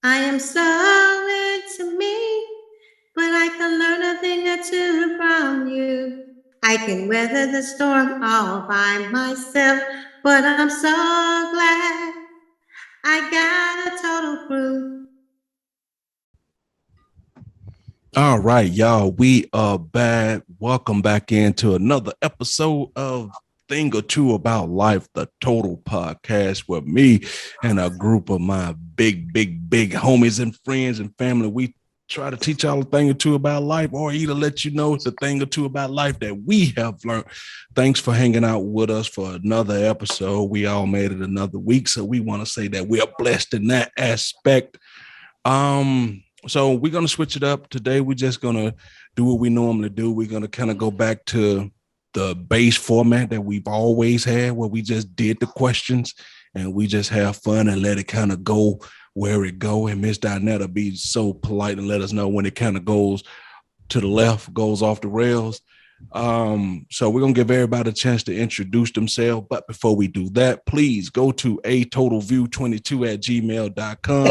I am so into me, but I can learn a thing or two from you. I can weather the storm all by myself, but I'm so glad I got a total crew. All right, y'all, we are back. Welcome back into another episode of Thing or Two About Life, the Total Podcast, with me and a group of my big homies and friends and family. We try to teach y'all a thing or two about life, or either let you know the thing or two about life that we have learned. Thanks for hanging out with us for another episode. We all made it another week, so we want to say that we are blessed in that aspect. So we're going to switch it up today. We're just going to do what we normally do. We're going to kind of go back to the base format that we've always had, where we just did the questions and we just have fun and let it kind of go where it go. And Miss Dinetta be so polite and let us know when it kind of goes to the left, goes off the rails. So we're going to give everybody a chance to introduce themselves. But before we do that, please go to atotalview22@gmail.com.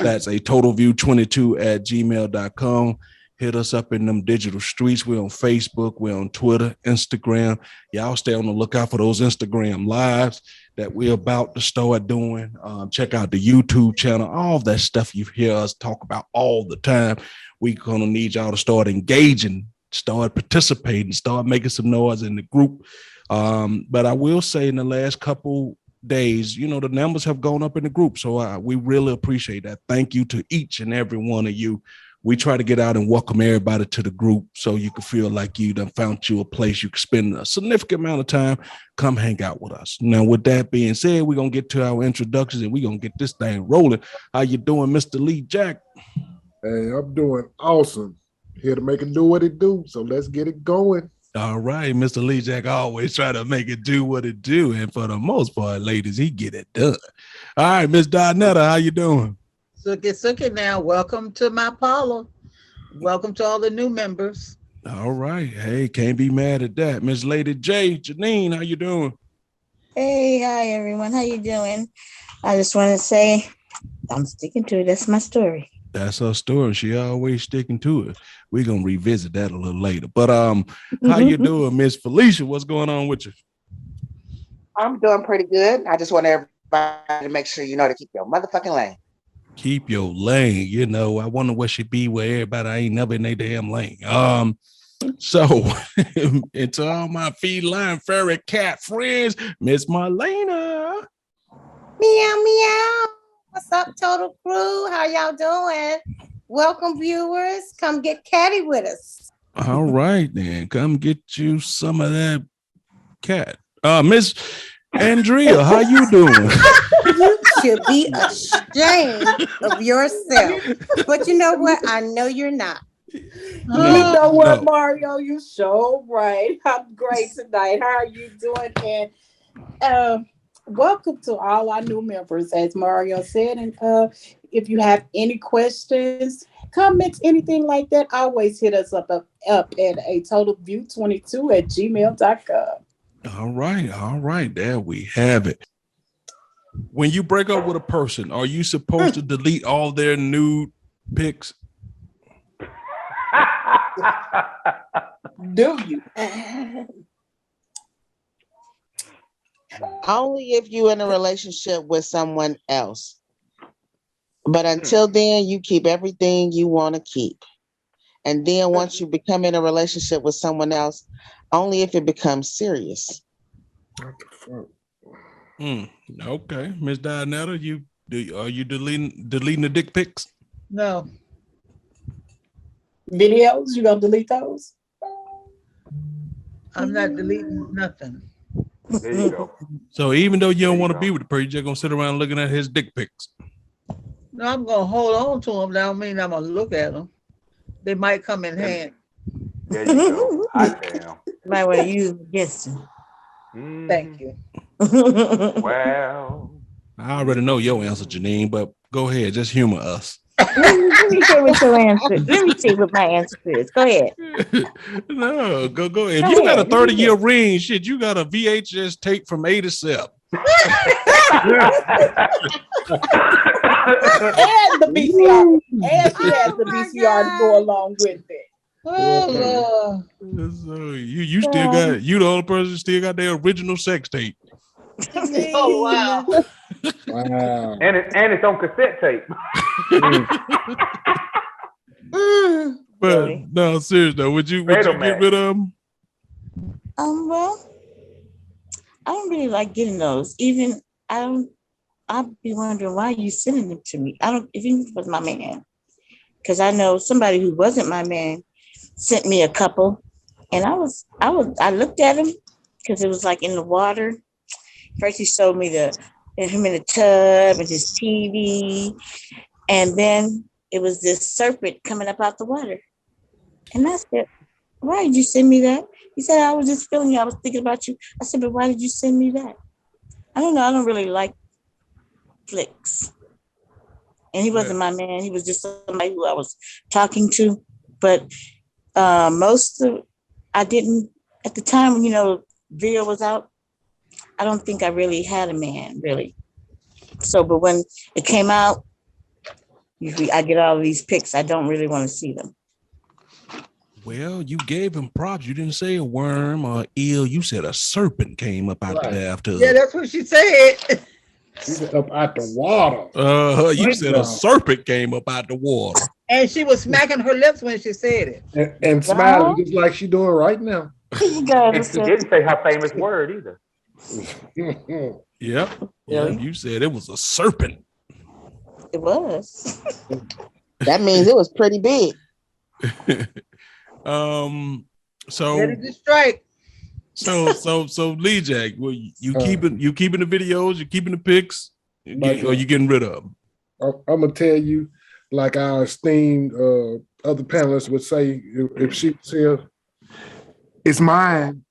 That's atotalview22@gmail.com. Hit us up in them digital streets. We're on Facebook. We're on Twitter, Instagram. Y'all stay on the lookout for those Instagram lives that we're about to start doing. Check out the YouTube channel. All that stuff you hear us talk about all the time. We're going to need y'all to start engaging, start participating, start making some noise in the group. But I will say in the last couple days, you know, the numbers have gone up in the group. So we really appreciate that. Thank you to each and every one of you. We try to get out and welcome everybody to the group so you can feel like you done found you a place you can spend a significant amount of time. Come hang out with us. Now, with that being said, we're going to get to our introductions and we're going to get this thing rolling. How you doing, Mr. Lee Jack? Hey, I'm doing awesome. Here to make it do what it do. So let's get it going. All right, Mr. Lee Jack always try to make it do what it do. And for the most part, ladies, he get it done. All right, Miss Dinetta, how you doing? Suki now. Welcome to my parlor. Welcome to all the new members. All right. Hey, can't be mad at that. Miss Lady J, Janine, how you doing? Hey, hi everyone. How you doing? I just want to say I'm sticking to it. That's my story. That's her story. She always sticking to it. We're gonna revisit that a little later. But how you doing, Miss Felicia? What's going on with you? I'm doing pretty good. I just want everybody to make sure you know to keep your motherfucking lane. Keep your lane. You know, I wonder what she be where everybody ain't never in their damn lane. So and to all my feline fairy cat friends, Miss Marlena. Meow, meow. What's up, Total Crew? How y'all doing? Welcome, viewers. Come get catty with us. All right, then. Come get you some of that cat. Miss Andrea, how you doing? You should be ashamed of yourself. But you know what? I know you're not. No, You know what, no. Mario? You so right. I'm great tonight. How are you doing? And welcome to all our new members, as Mario said. And if you have any questions, comments, anything like that, always hit us up at atotalview22@gmail.com. All right. There we have it. When you break up with a person, are you supposed to delete all their nude pics? Do you? Only if you're in a relationship with someone else. But until then, you keep everything you want to keep. And then once you become in a relationship with someone else, only if it becomes serious. What the fuck? Okay, Miss Dinetta, are you deleting the dick pics? No. Videos, you gonna delete those? I'm not deleting nothing. There you go. So even though you don't want to go. be with the person, you're just gonna sit around looking at his dick pics. No, I'm gonna hold on to them. That don't mean I'm gonna look at them. They might come in handy. There you go. Hot damn. Might want to use it against you. Thank you. Well, I already know your answer, Janine, but go ahead, just humor us. Let me see what your answer. Let me see what my answer is. Go ahead. No, go ahead. If Go you got a ahead. 30-year ring, shit, you got a VHS tape from 87. And the VCR. And she has Oh the my VCR to go God. along with it. Oh Lord. So you still got you the only person who still got their original sex tape. Oh wow. Wow. And it's on cassette tape. Mm. But Really? no, seriously though, would you Fatal get Mac. rid of them? Well, I don't really like getting those. Even I don't. I'd be wondering why you sending them to me. I don't. Even if it was my man, because I know somebody who wasn't my man sent me a couple, and I looked at him because it was like in the water. First, he showed me him in the tub and his TV, and then it was this serpent coming up out the water. And I said, "Why did you send me that?" He said, "I was just feeling you. I was thinking about you." I said, "But why did you send me that?" I don't know. I don't really like flicks. And he wasn't my man. He was just somebody who I was talking to. But I didn't, at the time when, video was out, I don't think I really had a man, really. So, but when it came out, usually I get all of these pics. I don't really want to see them. Well, you gave him props. You didn't say a worm or eel. You said a serpent came up out the Right. bathtub. Yeah, that's what she said. She said up out the water. You Right said now. a serpent came up out the water. And she was smacking her lips when she said it. And smiling just like she doing right now. You guys And she didn't say her famous word either. Yep. Really? You said it was a serpent. It was. That means it was pretty big. So Ready to strike. so Lee Jack, well, you keeping the videos, you keeping the pics, or you getting rid of them? I'm gonna tell you, like our esteemed other panelists would say, if she says, "It's mine."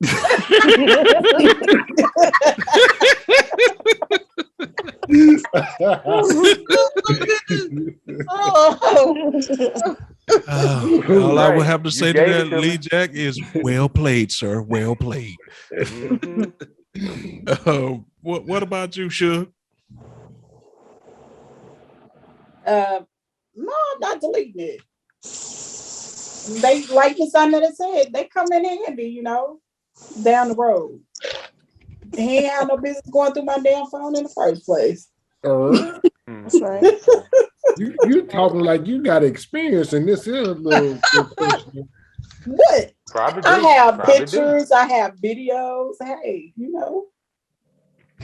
All I would have to You say to gave that, it to Lee me. Jack, is well played, sir. Well played. Mhm. What about you, Suge? No, I'm not deleting it. They, like Miss Anna said, they come in handy, down the road. He ain't had no business going through my damn phone in the first place. That's right. You talking like you got experience in this here little question. What? Probably do. I have Probably pictures, I have videos. Hey, do.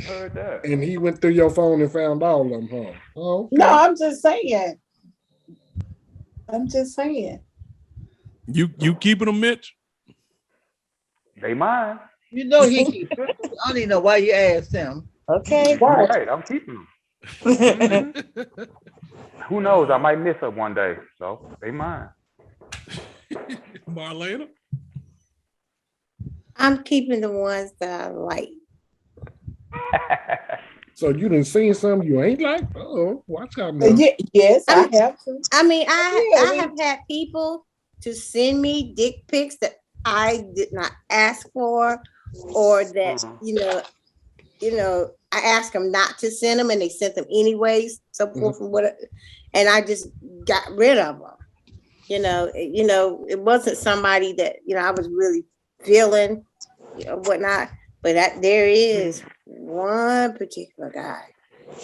Heard that. And he went through your phone and found all of them, huh? Oh, okay. No, I'm just saying. You keeping them, Mitch? They mine. You know he keeps it. I don't even know why you asked him. Okay. Right. Right, I'm keeping them. Mhm. Who knows? I might miss her one day. So they mine. Marlena? I'm keeping the ones that I like. So you done seen some you ain't like? Oh, watch out now. Yes, I have to. I mean, Yeah, I have had people to send me dick pics that I did not ask for, or that I asked them not to send them, and they sent them anyways. So forth and what, and I just got rid of them. It wasn't somebody that I was really feeling, whatnot. But there is one particular guy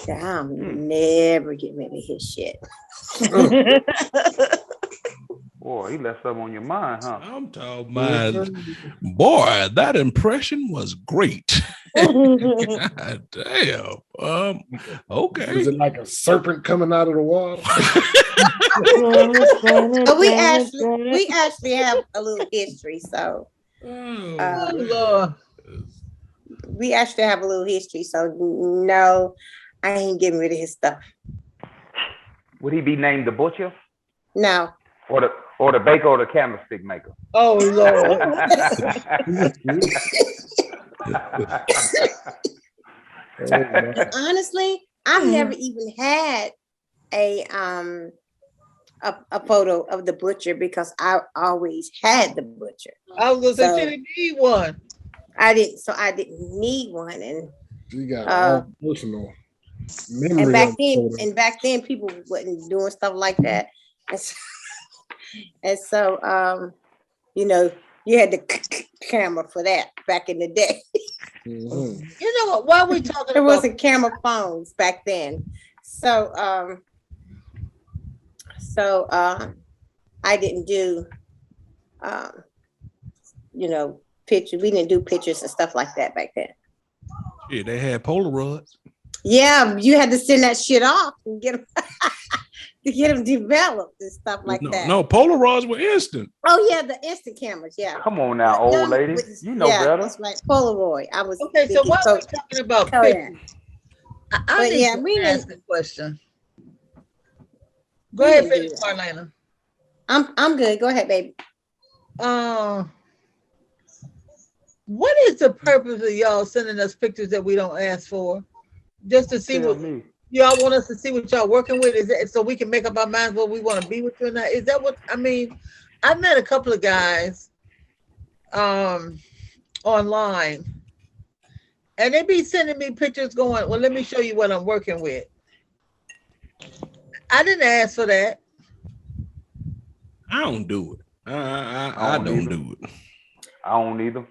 that I'm never getting rid of his shit. Boy, he left something on your mind, huh? I'm talking about, boy, that impression was great. God damn. Okay. Was it like a serpent coming out of the water? we actually have a little history, so Oh Lord. we actually have a little history. So no, I ain't getting rid of his stuff. Would he be named the butcher? No. Or the baker or the candlestick maker? Oh Lord. Honestly, I've never even had a photo of the butcher because I always had the butcher. I was gonna say she didn't need one. I didn't need one, and You got all personal. Memory And back of then, photo. people wasn't doing stuff like that. And so, you know, you had the camera for that back in the day. Mhm. You know what? While we talking There about, wasn't camera phones back then. So, I didn't do, um, you know, pictures. We didn't do pictures and stuff like that back then. Yeah, they had Polaroids. Yeah, you had to send that shit off and get them to get them developed and stuff like No, that. no, Polaroids were instant. Oh yeah, the instant cameras. Yeah. Come on now, old lady. You know Yeah, better. that's right. Polaroid. I was okay, so thinking while we're talking about Kodak. pictures, I But need yeah, to we ask didn't. a question. Go We ahead, didn't do finish, that. Marlena. I'm good. Go ahead, baby. What is the purpose of y'all sending us pictures that we don't ask for? Just to see Tell what me. y'all want us to see what y'all working with? Is it so we can make up our minds what we want to be with you or not? Is that what I mean? I've met a couple of guys online, and they be sending me pictures going, well, let me show you what I'm working with. I didn't ask for that. I don't do it. I don't either. do it. I don't either.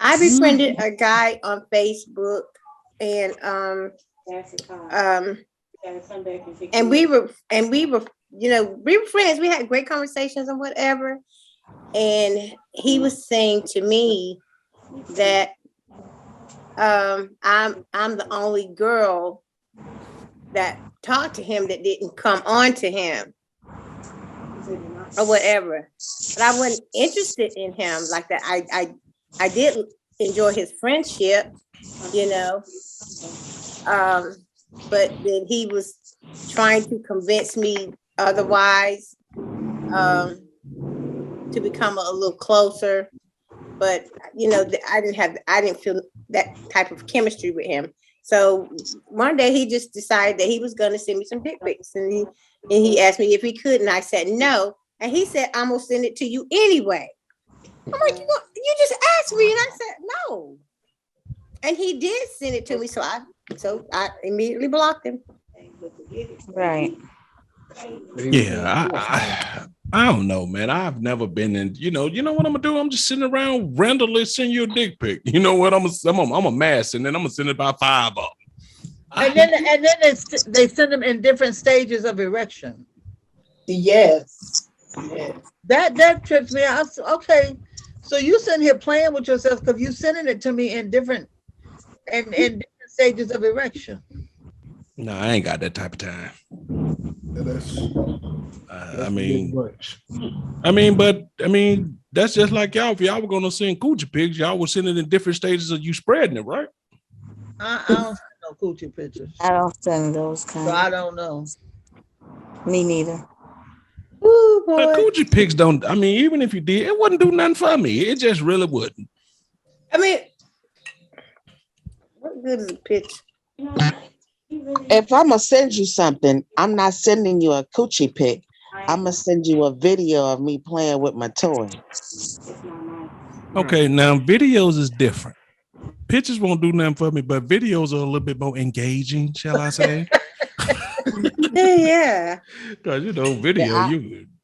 I befriended a guy on Facebook, and and we were you know, we were friends. We had great conversations and whatever. And he was saying to me that I'm the only girl that talked to him that didn't come on to him or whatever. But I wasn't interested in him like that. I did enjoy his friendship, you know. But then he was trying to convince me otherwise, to become a little closer. But you know, I didn't feel that type of chemistry with him. So one day he just decided that he was going to send me some dick pics, and he asked me if he could, and I said no. And he said, "I'm gonna send it to you anyway." I'm like, you just asked me, and I said no. And he did send it to me, so I immediately blocked him. Right. Yeah, I don't know, man. I've never been in. You know what I'm gonna do? I'm just sitting around randomly send you a dick pic. You know what? I'm a mass, and then I'm gonna send about 5 of them. And then they send them in different stages of erection. Yes. Yes. That trips me out. Okay, so you sitting here playing with yourself because you sending it to me in different stages of erection. No, I ain't got that type of time. That's I a bit much. mean, that's just like y'all. If y'all were gonna send coochie pics, y'all were sending in different stages of you spreading it, right? I don't send no coochie pictures, I don't send those so kind. I don't know. Me neither. Ooh, But boy. coochie pics don't. I mean, even if you did, it wouldn't do nothing for me. It just really wouldn't. I mean, what good is a picture? If I'm gonna send you something, I'm not sending you a coochie pic. I'm gonna send you a video of me playing with my toy. Okay, now videos is different. Pictures won't do nothing for me, but videos are a little bit more engaging, shall I say? Yeah. Because video,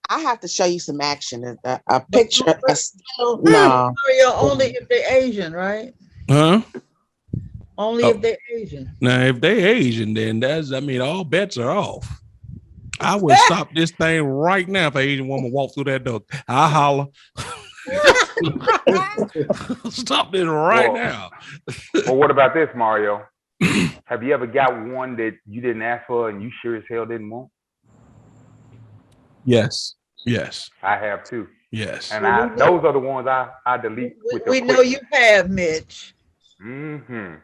I have to show you some action. A picture, a still, no. Mario, only if they're Asian, right? Huh? Only if they're Asian. Now, if they Asian, then all bets are off. I would stop this thing right now if an Asian woman walked through that door. I holler. Stop this right now. Well, what about this, Mario? Have you ever got one that you didn't ask for and you sure as hell didn't want? Yes. I have too. Yes. And those are the ones I delete with the We know you have, Mitch. Mm-hmm.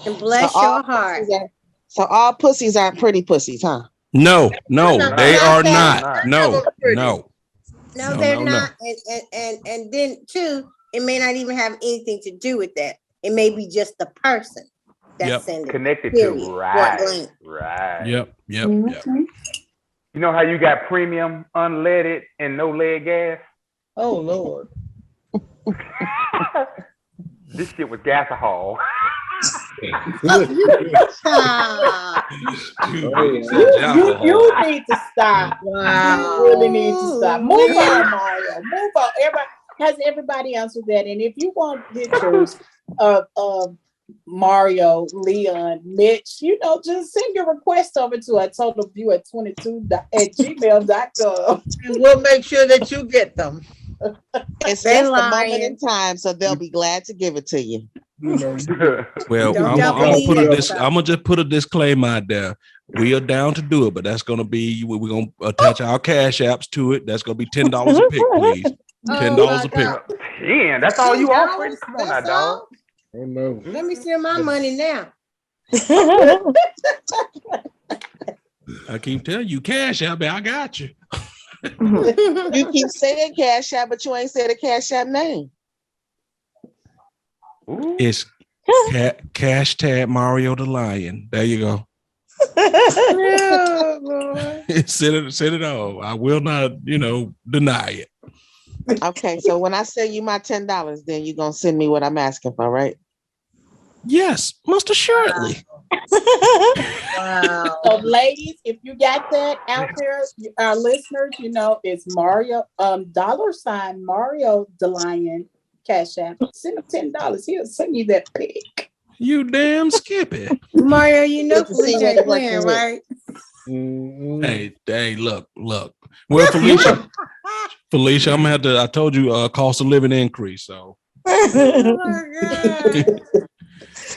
And bless your heart. So all pussies aren't pretty pussies, huh? No, they are not. No, they're not. And then too, it may not even have anything to do with that. It may be just the person that's sending connected period. to right. Yep. You know how you got premium unleaded and no lead gas? Oh Lord. This shit was gasohol. Stop. You need to stop. Wow. You really need to stop. Move Ooh-wee. on, Mario. Move on. Everybody answered that? And if you want pictures of Mario, Leon, Mitch, just send your request over to a total view at 22 at gmail.com. And we'll make sure that you get them. It's They just a moment lying. in time, so they'll be glad to give it to you. You know, Well, Don't I'm y'all gonna believe put that a stuff. I'm gonna just put a disclaimer out there. We are down to do it, but that's gonna be we're gonna attach our cash apps to it. That's gonna be $10 a pick, please. $10 a pick. 10. That's all you offering? $10? Come on now, That's dog. all? oh no. Let me see my money now. I keep telling you, cash app, I got you. You keep saying Cash App, but you ain't said a Cash App name. Ooh. It's cash tag Mario the Lion. There you go. Oh, Lord. Send it all. I will not, deny it. Okay, so when I send you my $10, then you're gonna send me what I'm asking for, right? Yes, most assuredly. Wow. So, ladies, if you got that out there, our listeners, it's Mario, $ Mario the Lion Cash App. Send him $10. He'll send you that pic. You damn Skippy. Mario, you know Good to see Felicia what ain't they're playing, working with. right? Hey, look. Well, Felicia, I'm gonna have to. I told you, cost of living increase. So, Oh my God.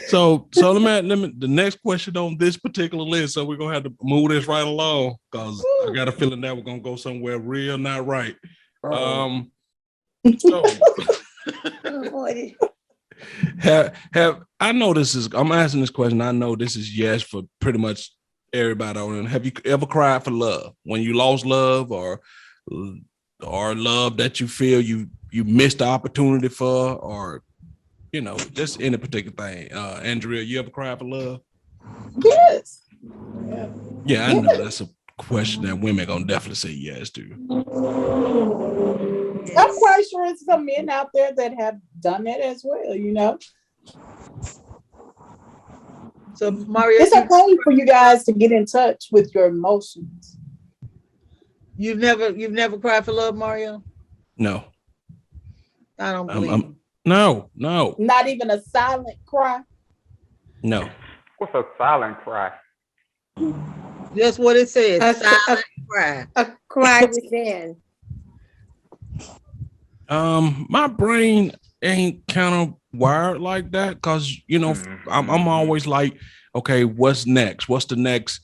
so let me. The next question on this particular list. So we're gonna have to move this right along because I got a feeling that we're gonna go somewhere real not right. So Oh, boy. have I know this is. I'm asking this question. I know this is yes for pretty much everybody on it. Have you ever cried for love when you lost love or love that you feel you missed the opportunity for, or just any particular thing? Andrea, you ever cried for love? Yes. Yeah, I know that's a question that women gonna definitely say yes to. I'm quite sure it's some men out there that have done that as well, So Mario, It's okay for you guys to get in touch with your emotions. you've never cried for love, Mario? No, I don't believe you. no, Not even a silent cry. no. What's a silent cry? Just what it says. A- Silent cry. A cry within. My brain ain't kind of wired like that because I'm always like, okay, what's next? What's the next?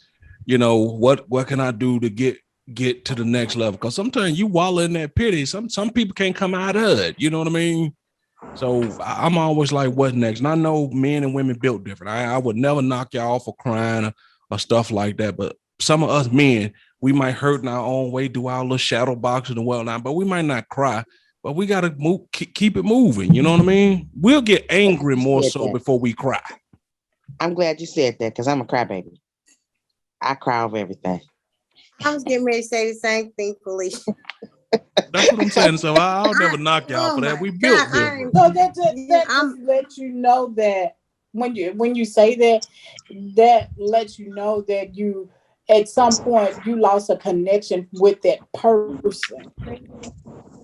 What can I do to get to the next level? Because sometimes you wallow in that pity. Some people can't come out of it. You know what I mean? So I'm always like, what's next? And I know men and women built different. I would never knock y'all for crying or stuff like that. But some of us men, we might hurt in our own way, do our little shadow boxing and whatnot, but we might not cry. But we gotta keep it moving. You know what I mean? We'll get angry more so before we cry. I'm glad you said that because I'm a crybaby. I cry over everything. I was getting ready to say the same thing, Felicia. That's what I'm saying. So I'll never knock y'all for that. We built different. So that just lets you know that when you say that lets you know that you at some point you lost a connection with that person.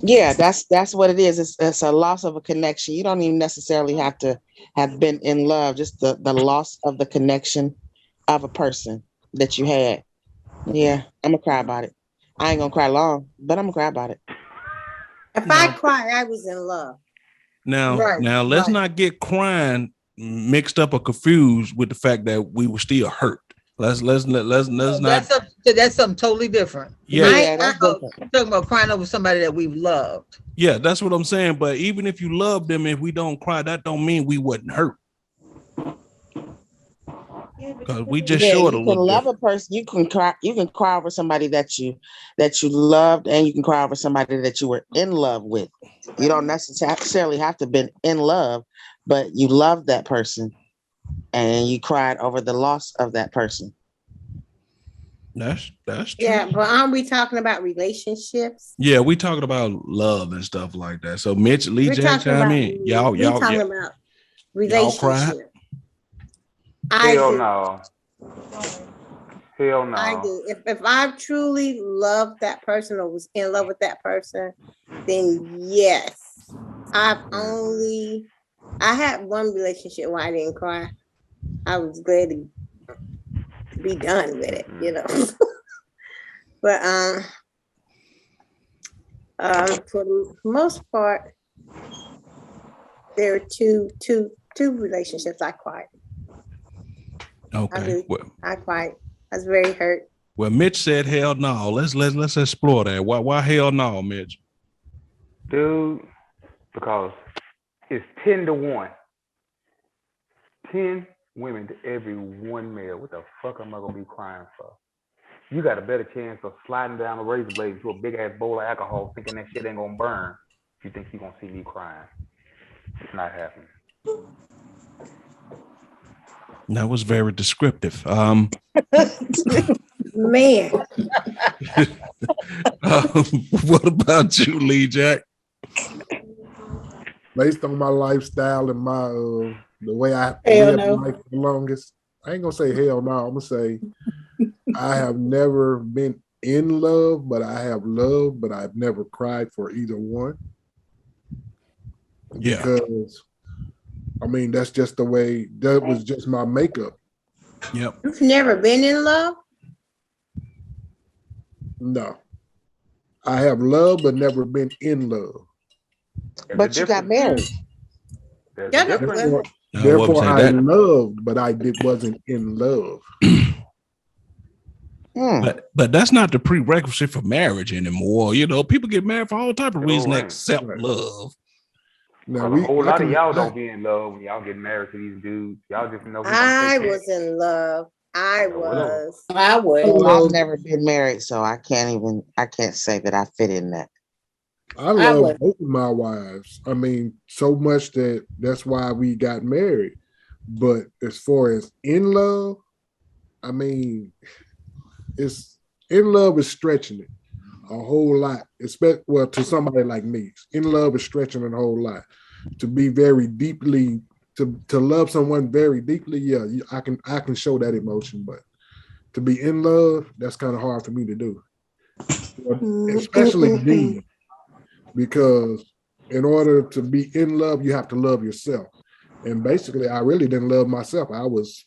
Yeah, that's what it is. It's a loss of a connection. You don't even necessarily have to have been in love, just the loss of the connection of a person that you had. Yeah, I'm gonna cry about it. I ain't gonna cry long, but I'm gonna cry about it. If I cry, I was in love. Now let's not get crying mixed up or confused with the fact that we were still hurt. Let's not. That's something totally different. Yeah, that's different. I'm talking about crying over somebody that we've loved. Yeah, that's what I'm saying. But even if you love them, if we don't cry, that don't mean we wasn't hurt. Because we just showed a you little can love different. a person. You can cry over somebody that you loved, and you can cry over somebody that you were in love with. You don't necessarily have to have been in love, but you loved that person and you cried over the loss of that person. That's true. Yeah, but aren't we talking about relationships? Yeah, we talking about love and stuff like that. So Mitch, Lee, Jack, chime in. Y'all talking about y'all cried. relationship. I Hell do. no. Hell no. I do. If I truly loved that person or was in love with that person, then yes. I had one relationship where I didn't cry. I was glad to be done with it, you know. But for the most part, there are two relationships I cried. Okay. I cried. I was very hurt. Well, Mitch said hell no. Let's explore that. Why hell no, Mitch? Dude, because it's 10-1. 10 women to every one male. What the fuck am I gonna be crying for? You got a better chance of sliding down a razor blade into a big ass bowl of alcohol thinking that shit ain't gonna burn if you think you gonna see me crying. It's not happening. That was very descriptive. Man. What about you, Lee Jack? Based on my lifestyle and my the way I Hell lived no. life the longest, I ain't gonna say hell no. I'm gonna say I have never been in love, but I have loved, but I've never cried for either one. Yeah. Because I mean that's just the way that was just my makeup. Yep. You've never been in love? No. I have loved but never been in love. But you got married. There's Yeah, a difference. Therefore, I therefore wasn't I saying that. loved, but I wasn't in love. But that's not the prerequisite for marriage anymore. You know, people get married for all type of reasons ain't. except Right. love. Now Because a whole lot of y'all I- don't be in love when y'all get married to these dudes. Y'all just know who's gonna I take care. was in love. I was. I would. Well, I've never been married, so I can't say that I fit in that. I love would. both of my wives. I mean, so much that's why we got married. But as far as in love, I mean, it's in love is stretching it a whole lot. Well, to somebody like me, in love is stretching it a whole lot. To be very deeply, to love someone very deeply, yeah, I can show that emotion. But to be in love, that's kind of hard for me to do, especially me. Because in order to be in love, you have to love yourself. And basically, I really didn't love myself. I was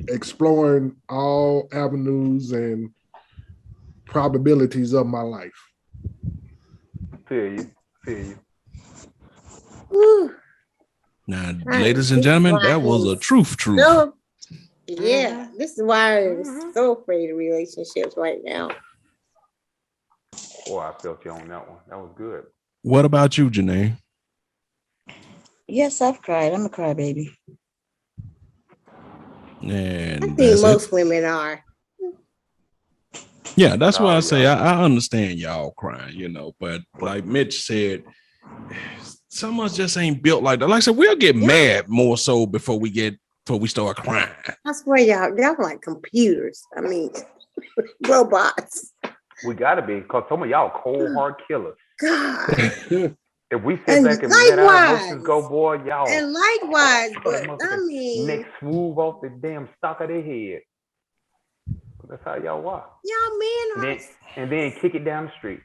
exploring all avenues and probabilities of my life. Feel you. Whew. Now, ladies and gentlemen, that was a truth. So, yeah, this is why I'm so afraid of relationships right now. Boy, I felt you on that one. That was good. What about you, Janae? Yes, I've cried. I'm a crybaby. And I think that's most it. women are. Yeah, that's why I say yeah. I understand y'all crying, you know, but like Mitch said, some of us just ain't built like that. Like I said, we'll get mad more so before we start crying. I swear y'all like computers. I mean, robots. We gotta be, because some of y'all cold hard killers. God. If we sit And back and let our likewise. emotions go, boy, y'all. And likewise, put but a I mean, neck smooth off the damn stock of their head. That's how y'all are. y'all men are. And then kick it down the street.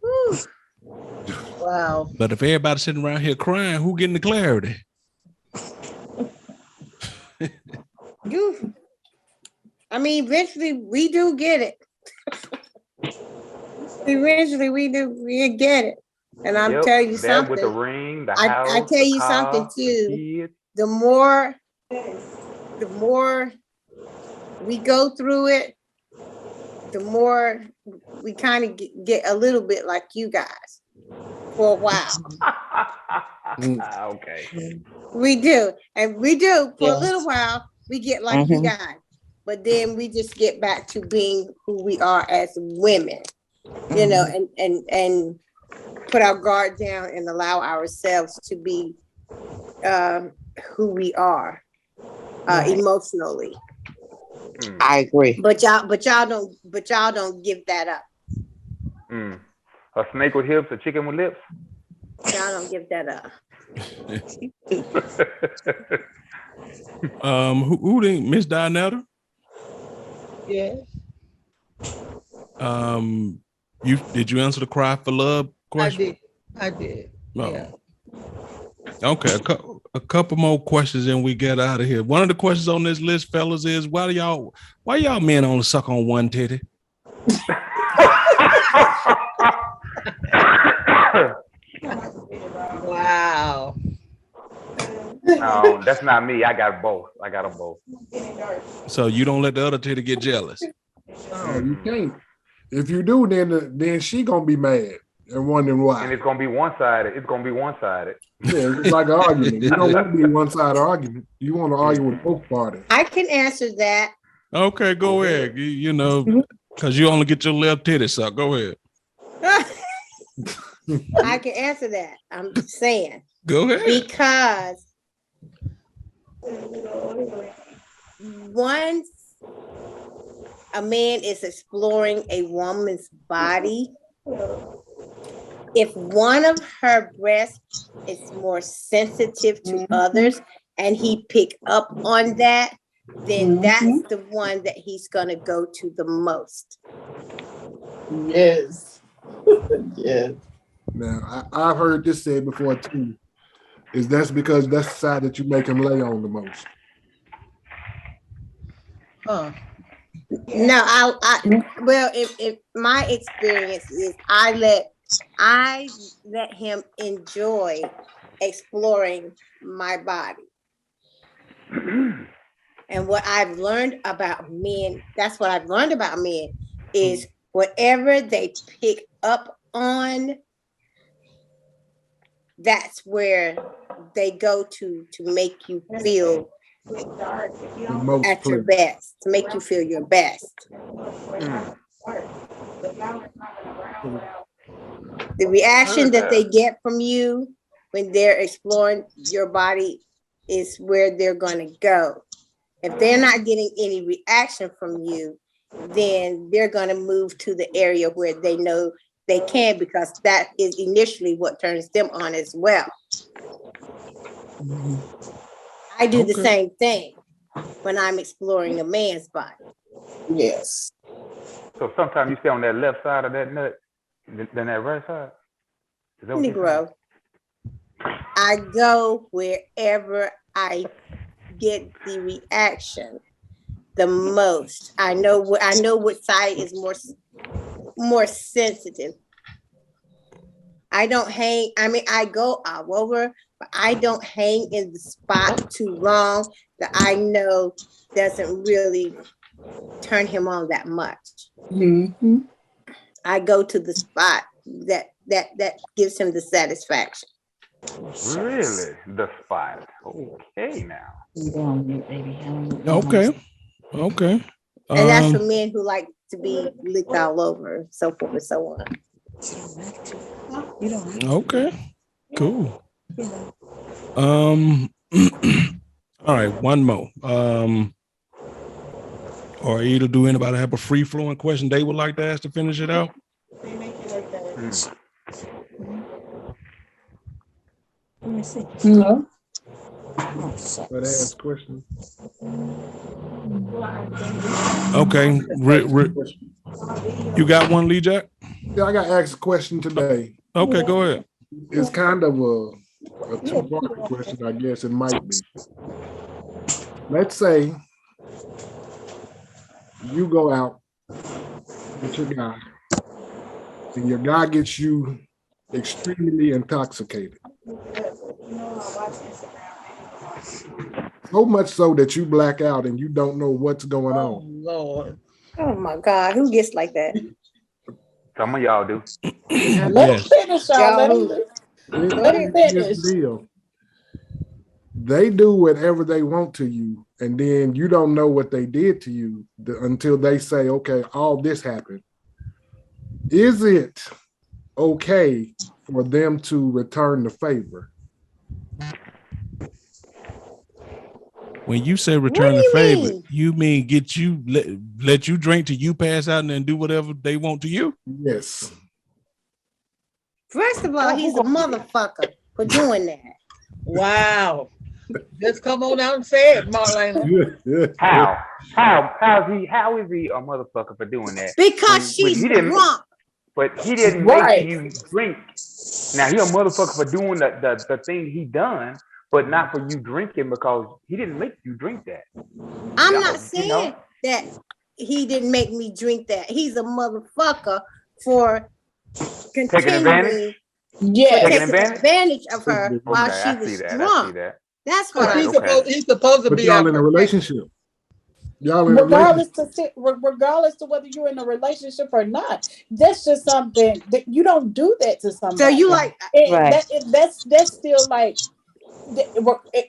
Whew. Wow. But if everybody's sitting around here crying, who getting the clarity? I mean, eventually we do get it. Eventually we get it. And I'm telling you that something. with the ring, the house, I tell you the car, something too. the kids. The more we go through it, the more we kind of get a little bit like you guys for a while. Okay. We do. And we do for a little while, we get like you guys. But then we just get back to being who we are as women, you know, and put our guard down and allow ourselves to be who we are emotionally. I agree. But y'all don't give that up. A snake with hips, a chicken with lips. Y'all don't give that up. Who didn't Miss Dinetta? Yes. Did you answer the cry for love question? I did. Oh. Yeah. Okay, a couple more questions and we get out of here. One of the questions on this list, fellas, is why y'all men only suck on one titty? Wow. That's not me. I got both. I got them both. So you don't let the other titty get jealous. No, you can't. If you do, then she gonna be mad and wondering why. And it's gonna be one-sided. It's gonna be one-sided. Yeah, it's like an argument. You don't want to be one-sided argument. You want to argue with both parties. I can answer that. Okay, go ahead. You know, because you only get your left titty sucked. Go ahead. I can answer that. I'm saying. Go ahead. Because once a man is exploring a woman's body, if one of her breasts is more sensitive to others and he pick up on that, then that's the one that he's gonna go to the most. Yes. Yes. Now, I've heard this said before too. That's because that's the side that you make him lay on the most. Huh. No, if my experience is I let him enjoy exploring my body. And what I've learned about men, that's what I've learned about men, is whatever they pick up on, that's where they go to make you feel at your best, to make you feel your best. The reaction that they get from you when they're exploring your body is where they're going to go. If they're not getting any reaction from you, then they're going to move to the area where they know they can, because that is initially what turns them on as well. I do the same thing when I'm exploring a man's body. Yes. So sometimes you stay on that left side of that nut than that right side? Is that what you're saying? Negro, I go wherever I get the reaction the most. I know what side is more sensitive. I don't hang, I go all over, but I don't hang in the spot too long that I know doesn't really turn him on that much. Mm-hmm. I go to the spot that gives him the satisfaction. Really? The spot. Okay now. Okay. And that's for men who like to be licked all over, so forth and so on. Okay. Cool. All right, one more. Or either do anybody have a free flowing question they would like to ask to finish it out? Let me see. No. But ask questions. Okay. You got one, Lee Jack? Yeah, I got to ask a question today. Okay, go ahead. It's kind of a two-part question, I guess it might be. Let's say you go out with your guy, and your guy gets you extremely intoxicated. So much so that you black out and you don't know what's going Oh, on. Lord. Oh my God, who gets like that? Some of y'all do. Let him finish, y'all. Let him Here's the deal. They do whatever they want to you, and then you don't know what they did to you until they say, okay, all this happened. Is it okay for them to return the favor? When you say return the favor, you mean get you let you drink till you pass out and then do whatever they want to you? Yes. First of all, he's a motherfucker for doing that. Wow. Just come on out and say it, Marlena. How is he a motherfucker for doing that? Because When she's he didn't, drunk. but he didn't Right. make you drink. Now he a motherfucker for doing the thing he done, but not for you drinking because he didn't make you drink that. I'm Yeah, not you know. saying that he didn't make me drink that. He's a motherfucker for Taking advantage. continuing Yes. Taking taking advantage. advantage of her while Okay, she I see was that. I see drunk. that. That's what Because I Right. Okay. he's supposed to But be y'all our in a protector. relationship. Y'all in a relationship. Regardless to whether you're in a relationship or not, that's just something that you don't do that to somebody. So you like Right. That's still like,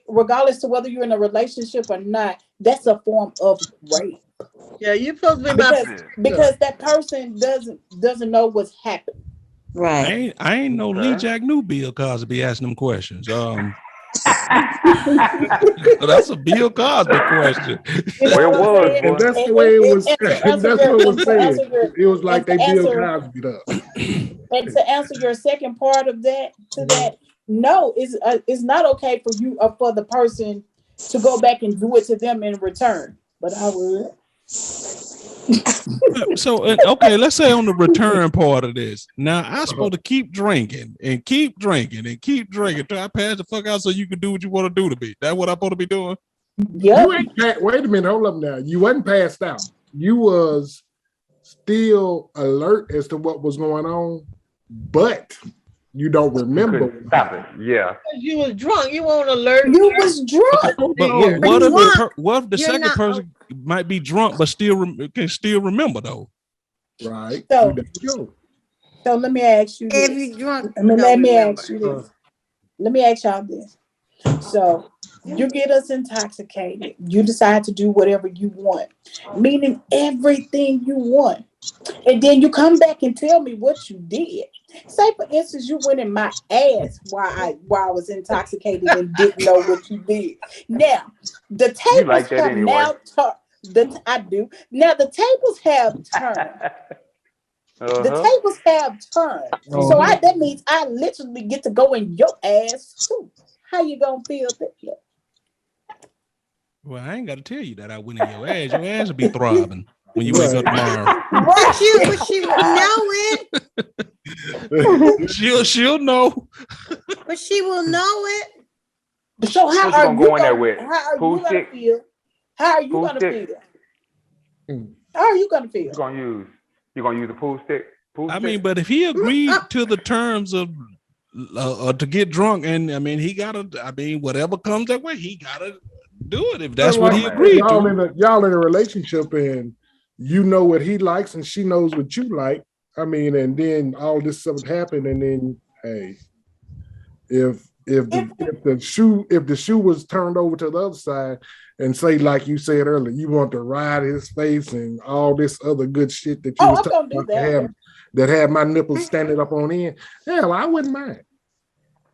regardless to whether you're in a relationship or not, that's a form of rape Yeah, you're supposed to be my because that person doesn't know what's happened. Right. I ain't no Lee Okay. Jack New Bill Cosby asking them questions. That's a Bill Cosby question. You know Well, it what I'm was, saying? And boy. that's the way it was. And to And answer that's your what and was to said. answer your It was like and to they Bill answer Cosby up. and to answer your second part of that, no, it's not okay for you for the person to go back and do it to them in return. But I would. So okay, let's say on the return part of this. Now I'm supposed to keep drinking and keep drinking and keep drinking till I pass the fuck out so you can do what you want to do to me. That's what I'm supposed to be doing. Yep. You ain't wait a minute, hold up now. You wasn't passed out. You was still alert as to what was going on, but you don't You remember. couldn't stop it. Yeah. You was drunk. You weren't alert. You was drunk. But No, what if drunk, what if the you're second not- person might be drunk but still can still remember though? right. So- There you go. So let me ask you if this. you drunk. Let me ask you this. Let me ask y'all this. So you get us intoxicated. You decide to do whatever you want, meaning everything you want. And then you come back and tell me what you did. Say, for instance, you went in my ass while I was intoxicated and didn't know what you did. Now, the You tables like that have anyway. now turned. I do. Now the tables have turned. The tables have turned. So that means I literally get to go in your ass too. How you gonna feel that? Well, I ain't got to tell you that I went in your ass. Your ass will be throbbing when you wake up tomorrow. But she will know it. She'll know. But she will know it. So how What you are gonna you go in there gonna, with? how are Pool you gonna stick? feel? How are you Pool gonna stick? feel? How are you gonna feel? You gonna use? You gonna use a pool stick? I mean, but if he agreed to the terms of to get drunk, and I mean, he gotta. I mean, whatever comes that way, he gotta do it. If that's what he agreed y'all to. y'all in a relationship, and you know what he likes, and she knows what you like. I mean, and then all this stuff happened, and then hey, if the shoe was turned over to the other side, and say like you said earlier, you want to ride his face and all this other good shit that you was talking about that had my nipples standing up on end. Hell, I wouldn't mind.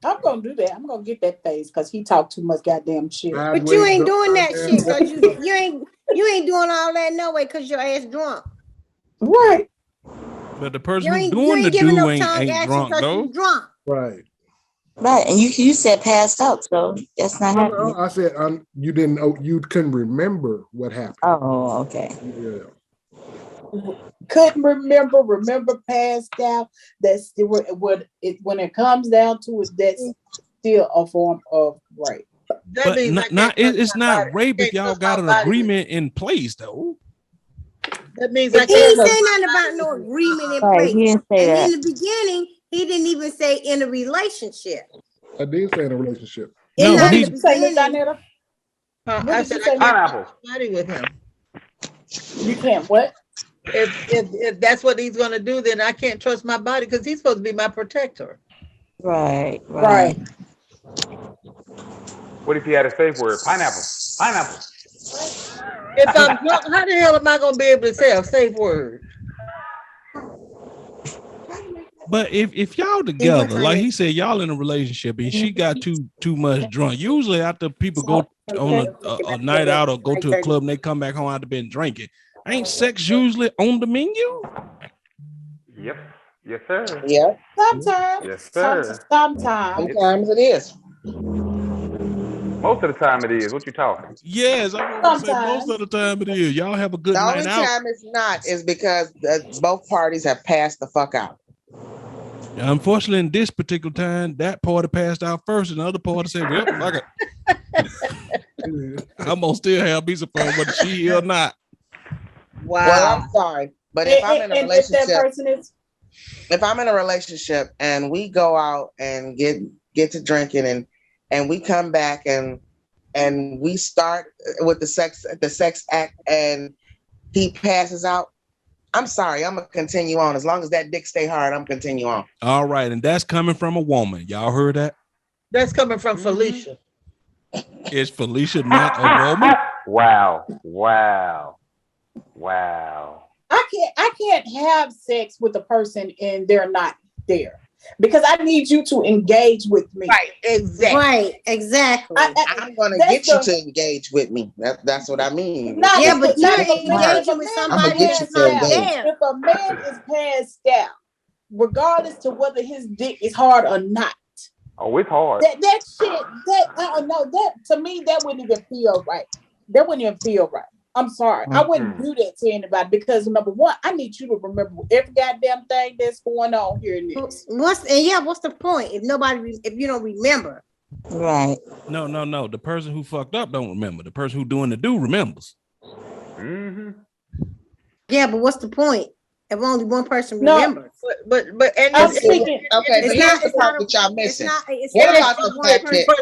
I'm gonna do that. I'm gonna get that face because he talked too much goddamn shit. But you ain't doing that shit because you ain't doing all that no way because your ass drunk. Right. But the person who's doing the giving do no ain't drunk though. You drunk. Right. Right. And you said passed out, so that's not happening. No, I said you didn't know, you couldn't remember what happened. Oh, okay. Yeah. Couldn't remember passed out. That's still when it comes down to it, that's still a form of rape. But it's not rape if y'all got an agreement in place though. That means he ain't say nothing about no agreement in place. He didn't say that. In the beginning, he didn't even say in a relationship. I did say in a relationship. No, what did you say, Miss Donetta? I said I can't trust somebody with him. You can't what? If that's what he's gonna do, then I can't trust my body because he's supposed to be my protector. Right. What if he had a safe word? Pineapple. If I'm drunk, how the hell am I gonna be able to say a safe word? But if y'all together, like he said, y'all in a relationship and she got too much drunk. Usually after people go on a night out or go to a club and they come back home after been drinking, ain't sex usually on the menu? Yep. Yes, sir. Yep. Sometimes. Yes, sir. Sometimes it is. Most of the time it is. What you talking? Yes, I want to say most Sometimes. of the time it is. Y'all have a good The night only out. time it's not is because both parties have passed the fuck out. Unfortunately, in this particular time, that party passed out first, and the other party said, "Well, fuck it, I'm gonna still have me some fun, whether she here or not." Well, Wow. I'm sorry, but if I'm in a And if that relationship, person is if I'm in a relationship and we go out and get to drinking and we come back and we start with the sex act and he passes out, I'm sorry, I'm gonna continue on. As long as that dick stay hard, I'm continue on. All right, and that's coming from a woman. Y'all heard that? That's coming from Felicia. Is Felicia not a woman? Wow. Wow. Wow. I can't have sex with a person and they're not there because I need you to engage with me. Right, exactly. Right, exactly. I'm gonna That's get you the- to engage with me. That's what I mean. Not Yeah, if but a- not you're if a man- engaging if a with man somebody I'ma get is you that's to not engage. there. If a man is passed out, regardless to whether his dick is hard or not, Oh, it's hard. that shit, no, that to me, that wouldn't even feel right. That wouldn't even feel right. I'm sorry. I wouldn't do that to anybody because number one, I need you to remember every goddamn thing that's going on here in this. What's the point if you don't remember? Right. No. The person who fucked up don't remember. The person who doing the do remembers. Mm-hmm. Yeah, but what's the point if only one person No. remembers? But and I'm it's, speaking. Okay, but here's the part that y'all It's missing. not. It's What not about for the one fact person. that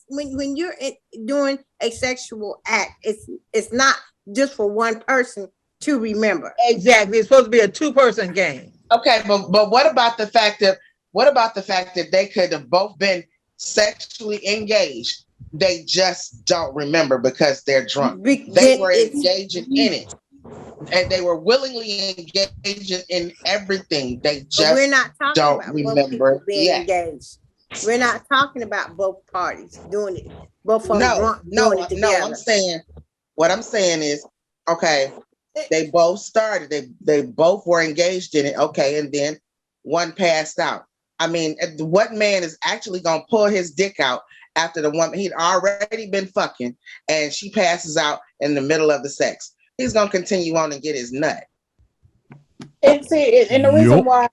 when you're doing a sexual act, it's not just for one person to remember. exactly, it's supposed to be a 2-person game. okay, but what about the fact that they could have both been sexually engaged? They just don't remember because they're drunk. They were engaging in it. And they were willingly engaging in everything. They just we're not talking don't about both remember people being yet. engaged. We're not talking about both parties doing it. Both of them doing it together. No. What I'm saying is, okay, they both started. They both were engaged in it. Okay, and then one passed out. I mean, what man is actually gonna pull his dick out after the woman he'd already been fucking and she passes out in the middle of the sex? He's gonna continue on and get his nut. And see, and the reason why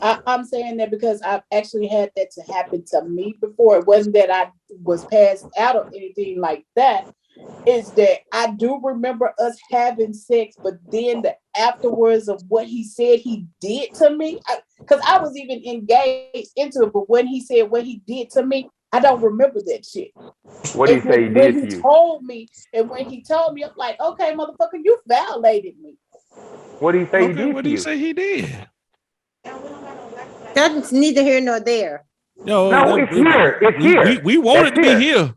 I'm saying that because I've actually had that to happen to me before. It wasn't that I was passed out or anything like that. Is that I do remember us having sex, but then the afterwards of what he said he did to me, because I was even engaged into it, but when he said what he did to me, I don't remember that shit. What did he say he did to you? Told me, and when he told me, I'm like, okay, motherfucker, you violated me. What did he say he did What to did he you? say he did? That's neither here nor there. No, it's here. It's here. We want it to be here.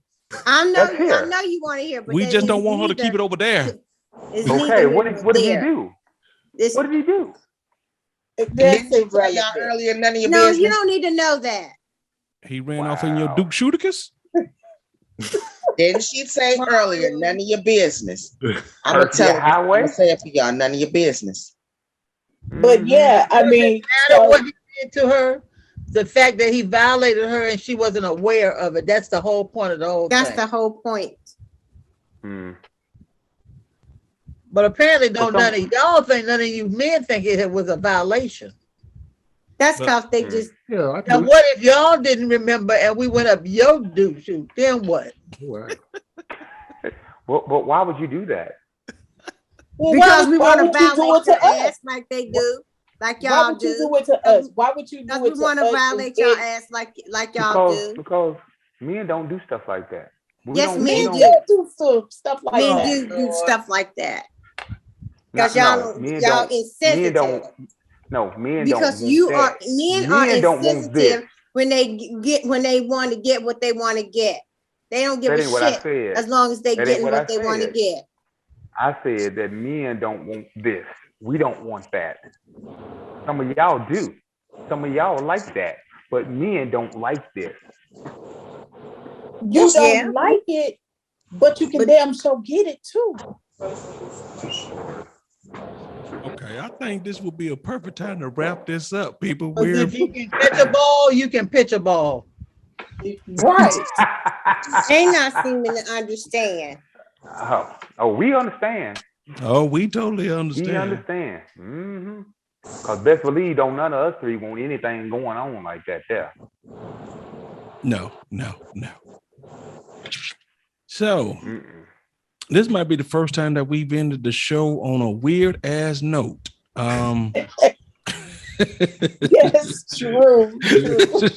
I know here. you want to hear, but We just don't want her to keep it over there. Okay, what did he do? What did he do? Didn't she tell y'all earlier none of your No, business? you don't need to know that. He ran off in your Duke Shooticus? Didn't she say earlier none of your business? I'm gonna say it for y'all, none of your business. But yeah, I mean, matter what he did to her, the fact that he violated her and she wasn't aware of it. That's the whole point of the whole thing. That's the whole point. But apparently, none of y'all think, none of you men think it was a violation. That's because they just. Yeah. Now, what if y'all didn't remember and we went up your dude shoot? Then what? Wow. But why would you do that? well, Because we want to do violate it to your us ass like they do, like why y'all would you do it to us? Why would you do it we to want to us? violate your ass like y'all do. Because men don't do stuff like that. Yes, men do stuff like men that. do stuff like that. Because y'all insensitive. Men because don't. You want are men are insensitive when they want to get what they want to get. They don't give a shit as long as they getting what they want to get. I said that men don't want this. We don't want that. Some of y'all do. Some of y'all like that. But men don't like this. You don't like it, but you can damn sure get it too. Okay, I think this would be a perfect time to wrap this up, people. If you can catch a ball, you can pitch a ball. Right. They not seeming to understand. We understand. Oh, we totally He understand. understand. Mm-hmm. Cause best believe don't none of us three want anything going on like that there. No. So Mm-mm. this might be the first time that we've ended the show on a weird ass note. Yes, true.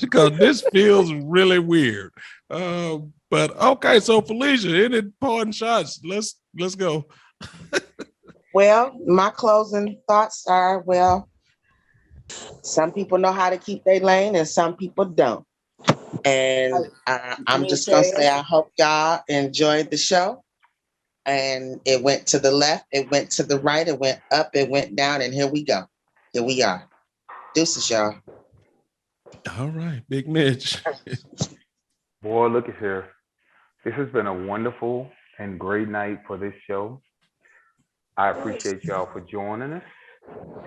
Because this feels really weird. But okay, so Felicia, any parting shots? Let's go. Well, my closing thoughts are, well, some people know how to keep their lane and some people don't. And I'm just going to say, I hope y'all enjoyed the show. And it went to the left, it went to the right, it went up, it went down, and here we go. Here we are. Deuces, y'all. All right, Big Mitch. Boy, look at here. This has been a wonderful and great night for this show. I appreciate y'all for joining us,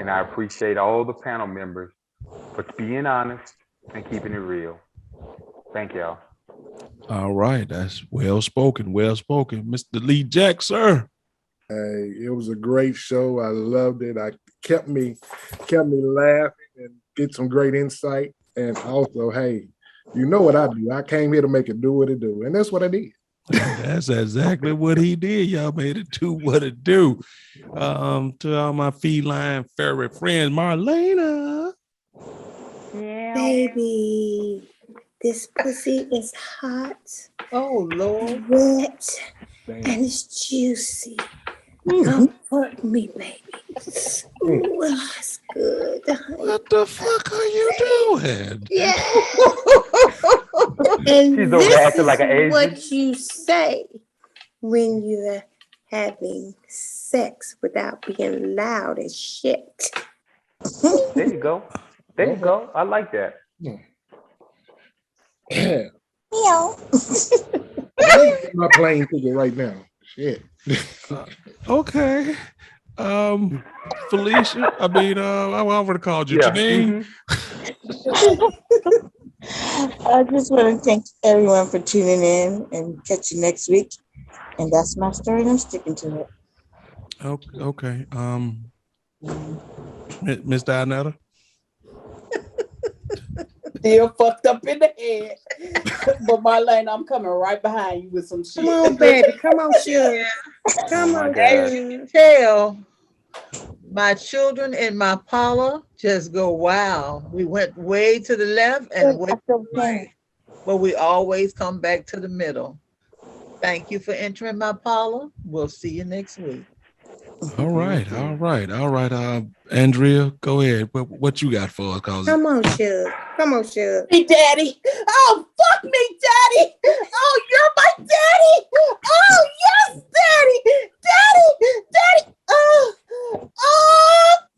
and I appreciate all the panel members for being honest and keeping it real. Thank y'all. All right, that's well spoken, Mr. Lee Jack, sir. Hey, it was a great show. I loved it. I kept me laughing and get some great insight. And also, hey, you know what I do? I came here to make it do what it do, and that's what I did. That's exactly what he did. Y'all made it do what it do. To all my feline fairy friends, Marlena. Yeah. Baby, this pussy is hot. Oh Lord. Wet. Damn. And it's juicy. Come fuck me, baby. Ooh, it's good. What the fuck are you doing? Yeah. And She's over there this acting is like an Asian. what you say when you're having sex without being loud as shit. There you go. There you go. I like that. Yeah. Meow. My plane ticket right now. Shit. Okay. Felicia, I mean, I already called you. Yeah. Janine. I just want to thank everyone for tuning in and catch you next week. And that's my story, and I'm sticking to it. Okay. Miss Dianetta. Still fucked up in the head. But Marlene, I'm coming right behind you with some shit. Come on, baby. Come on, sugar. Come Oh my on, God. sugar. Tell my children and my Paula just go, wow. We went way to the left and way to the right, but we always come back to the middle. Thank you for entering my Paula. We'll see you next week. All right. Andrea, go ahead. What you got for us? Come on, sugar. Come on, sugar. Me, daddy. Oh, fuck me, daddy. Oh, you're my daddy. Oh, yes, daddy. Daddy. Oh,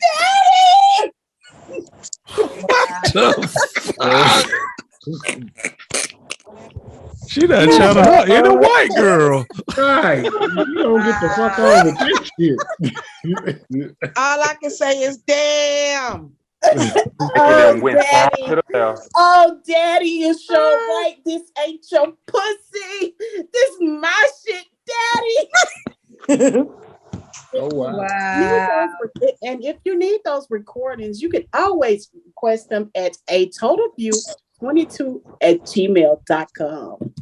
daddy. What the fuck? She done shot her inner white girl. Right. You don't get the fuck on with this shit. All I can say is, damn. Then went far to the left. Oh, daddy, you sure right. This ain't your pussy. This my shit, daddy. Oh wow. And if you need those recordings, you can always request them at atotalview22@gmail.com.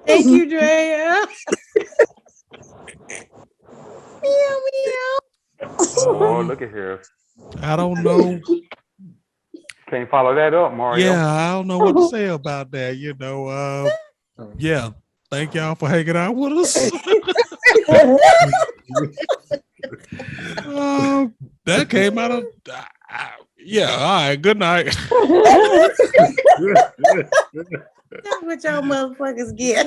Thank you, Drea. Meow, meow. Oh, look at here. I don't know. Can't follow that up, Mario. Yeah, I don't know what to say about that. You know, yeah. Thank y'all for hanging out with us. That came out of yeah. All right. Good night. That's what y'all motherfuckers get.